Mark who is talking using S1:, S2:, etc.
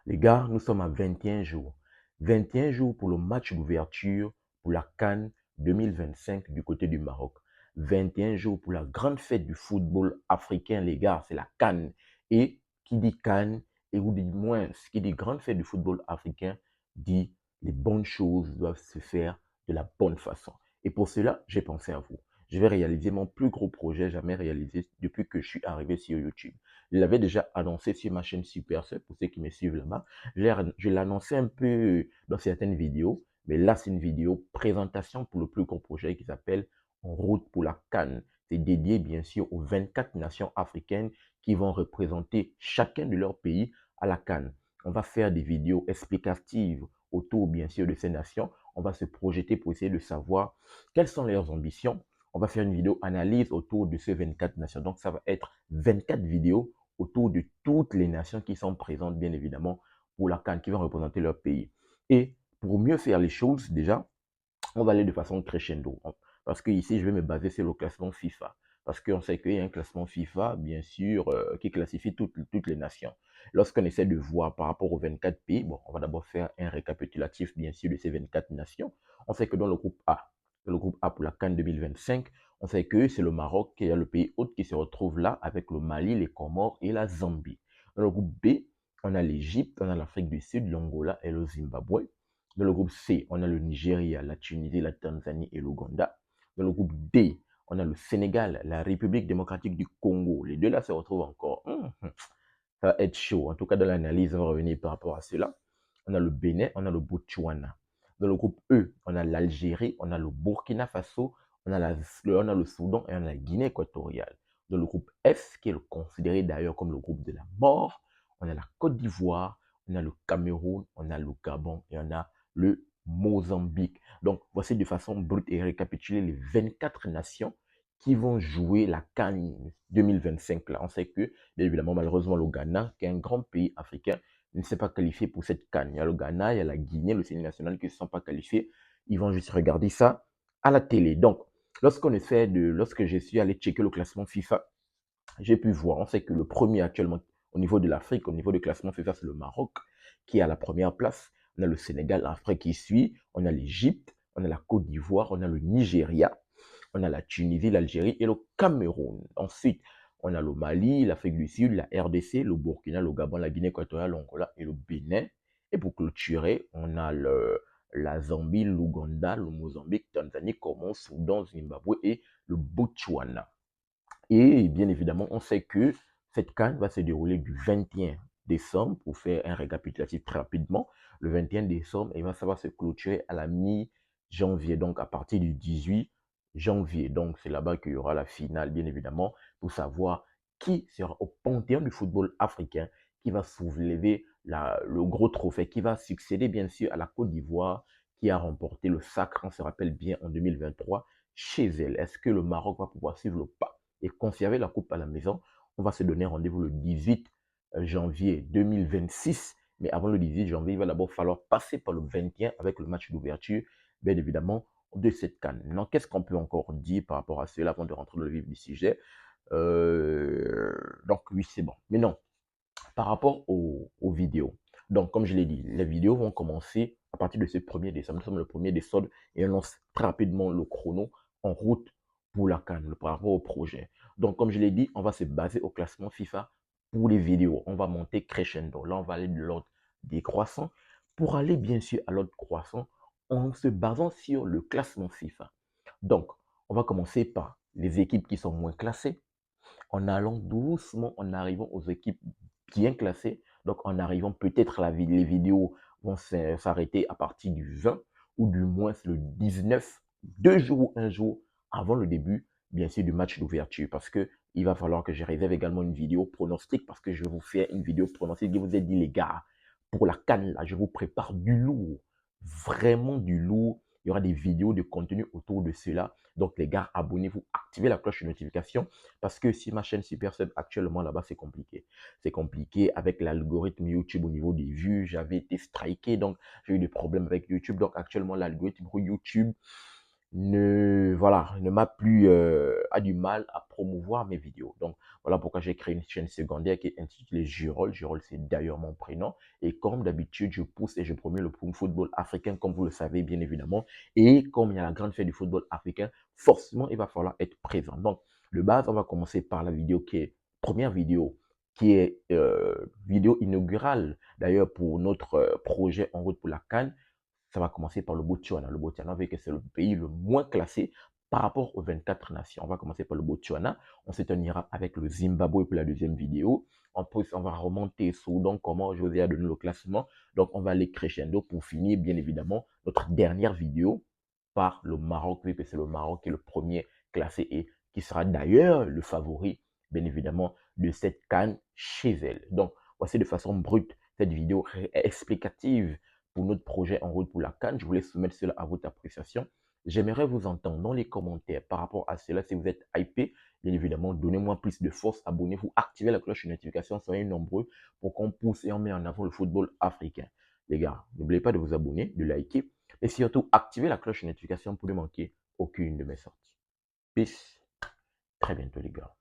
S1: Les gars, nous sommes à 21 jours. 21 jours pour le match d'ouverture pour la CAN 2025 du côté du Maroc. 21 jours pour la grande fête du football africain, les gars, c'est la CAN. Et qui dit CAN, et ou du moins, ce qui dit grande fête du football africain, dit les bonnes choses doivent se faire de la bonne façon. Et pour cela, j'ai pensé à vous. Je vais réaliser mon plus gros projet jamais réalisé depuis que je suis arrivé sur YouTube. Je l'avais déjà annoncé sur ma chaîne Supercell pour ceux qui me suivent là-bas. Je l'ai annoncé un peu dans certaines vidéos, mais là, c'est une vidéo présentation pour le plus gros projet qui s'appelle En route pour la CAN. C'est dédié bien sûr aux 24 nations africaines qui vont représenter chacun de leur pays à la CAN. On va faire des vidéos explicatives autour bien sûr de ces nations. On va se projeter pour essayer de savoir quelles sont leurs ambitions. On va faire une vidéo analyse autour de ces 24 nations. Donc, ça va être 24 vidéos autour de toutes les nations qui sont présentes, bien évidemment, pour la CAN, qui vont représenter leur pays. Et pour mieux faire les choses, déjà, on va aller de façon crescendo. Parce que ici, je vais me baser sur le classement FIFA. Parce qu'on sait qu'il y a un classement FIFA, bien sûr, qui classifie toutes les nations. Lorsqu'on essaie de voir par rapport aux 24 pays, bon, on va d'abord faire un récapitulatif, bien sûr, de ces 24 nations. On sait que dans le groupe A pour la CAN 2025, on sait que c'est le Maroc qui est le pays hôte qui se retrouve là avec le Mali, les Comores et la Zambie. Dans le groupe B, on a l'Égypte, on a l'Afrique du Sud, l'Angola et le Zimbabwe. Dans le groupe C, on a le Nigeria, la Tunisie, la Tanzanie et l'Ouganda. Dans le groupe D, on a le Sénégal, la République démocratique du Congo. Les deux là se retrouvent encore. Ça va être chaud. En tout cas, dans l'analyse, on va revenir par rapport à cela. On a le Bénin, on a le Botswana. Dans le groupe E, on a l'Algérie, on a le Burkina Faso, on a le Soudan et on a la Guinée équatoriale. Dans le groupe F, qui est considéré d'ailleurs comme le groupe de la mort, on a la Côte d'Ivoire, on a le Cameroun, on a le Gabon et on a le Mozambique. Donc, voici de façon brute et récapitulée les 24 nations qui vont jouer la CAN 2025. Là, on sait que, bien évidemment, malheureusement, le Ghana, qui est un grand pays africain, ne s'est pas qualifié pour cette CAN. Il y a le Ghana, il y a la Guinée, le Sénégal national qui ne se sont pas qualifiés. Ils vont juste regarder ça à la télé. Donc, lorsque je suis allé checker le classement FIFA, j'ai pu voir, on sait que le premier actuellement au niveau de l'Afrique, au niveau du classement FIFA, c'est le Maroc qui est à la première place. On a le Sénégal, l'Afrique qui suit, on a l'Égypte, on a la Côte d'Ivoire, on a le Nigeria, on a la Tunisie, l'Algérie et le Cameroun. Ensuite, on a le Mali, l'Afrique du Sud, la RDC, le Burkina, le Gabon, la Guinée équatoriale, l'Angola et le Bénin. Et pour clôturer, on a la Zambie, l'Ouganda, le Mozambique, Tanzanie, Comores, Soudan, Zimbabwe et le Botswana. Et bien évidemment, on sait que cette CAN va se dérouler du 21 décembre pour faire un récapitulatif très rapidement. Le 21 décembre, et ça va se clôturer à la mi-janvier, donc à partir du 18 janvier. Donc c'est là-bas qu'il y aura la finale, bien évidemment, pour savoir qui sera au panthéon du football africain, qui va soulever le gros trophée, qui va succéder bien sûr à la Côte d'Ivoire, qui a remporté le sacre, on se rappelle bien, en 2023 chez elle. Est-ce que le Maroc va pouvoir suivre le pas et conserver la coupe à la maison? On va se donner rendez-vous le 18 janvier 2026. Mais avant le 18 janvier, il va d'abord falloir passer par le 21 avec le match d'ouverture, bien évidemment, de cette CAN. Donc, qu'est-ce qu'on peut encore dire par rapport à cela avant de rentrer dans le vif du sujet? Donc, oui, c'est bon. Mais non, par rapport aux vidéos. Donc, comme je l'ai dit, les vidéos vont commencer à partir de ce 1er décembre. Nous sommes le 1er décembre et on lance très rapidement le chrono en route pour la CAN, par rapport au projet. Donc, comme je l'ai dit, on va se baser au classement FIFA pour les vidéos. On va monter crescendo. Là, on va aller de l'ordre décroissant pour aller bien sûr à l'ordre croissant en se basant sur le classement FIFA. Donc, on va commencer par les équipes qui sont moins classées, en allant doucement, en arrivant aux équipes bien classées. Donc, en arrivant, peut-être les vidéos vont s'arrêter à partir du 20 ou du moins le 19, 2 jours ou un jour avant le début, bien sûr, du match d'ouverture. Parce que il va falloir que je réserve également une vidéo pronostic parce que je vais vous faire une vidéo pronostic. Je vous ai dit, les gars, pour la CAN, là, je vous prépare du lourd, vraiment du lourd. Il y aura des vidéos de contenu autour de cela. Donc, les gars, abonnez-vous, activez la cloche de notification parce que si ma chaîne Supercell actuellement là-bas, c'est compliqué. C'est compliqué avec l'algorithme YouTube au niveau des vues. J'avais été striké, donc j'ai eu des problèmes avec YouTube. Donc, actuellement, l'algorithme YouTube ne m'a plus, a du mal à promouvoir mes vidéos. Donc, voilà pourquoi j'ai créé une chaîne secondaire qui est intitulée Jurol. Jurol, c'est d'ailleurs mon prénom. Et comme d'habitude, je pousse et je promets le football africain, comme vous le savez, bien évidemment. Et comme il y a la grande fête du football africain, forcément, il va falloir être présent. Donc, de base, on va commencer par la vidéo qui est, première vidéo, qui est vidéo inaugurale, d'ailleurs, pour notre projet En route pour la CAN. Ça va commencer par le Botswana. Le Botswana, vu que c'est le pays le moins classé par rapport aux 24 nations. On va commencer par le Botswana. Ensuite, on ira avec le Zimbabwe pour la deuxième vidéo. En plus, on va remonter sur donc comment José a donné le classement. Donc, on va aller crescendo pour finir, bien évidemment, notre dernière vidéo par le Maroc, vu que c'est le Maroc qui est le premier classé et qui sera d'ailleurs le favori, bien évidemment, de cette CAN chez elle. Donc, voici de façon brute cette vidéo explicative pour notre projet En route pour la CAN. Je voulais soumettre cela à votre appréciation. J'aimerais vous entendre dans les commentaires par rapport à cela. Si vous êtes hypé, bien évidemment, donnez-moi plus de force, abonnez-vous, activez la cloche de notification, soyez nombreux pour qu'on pousse et on met en avant le football africain. Les gars, n'oubliez pas de vous abonner, de liker, et surtout activez la cloche de notification pour ne manquer aucune de mes sorties. Peace, très bientôt les gars.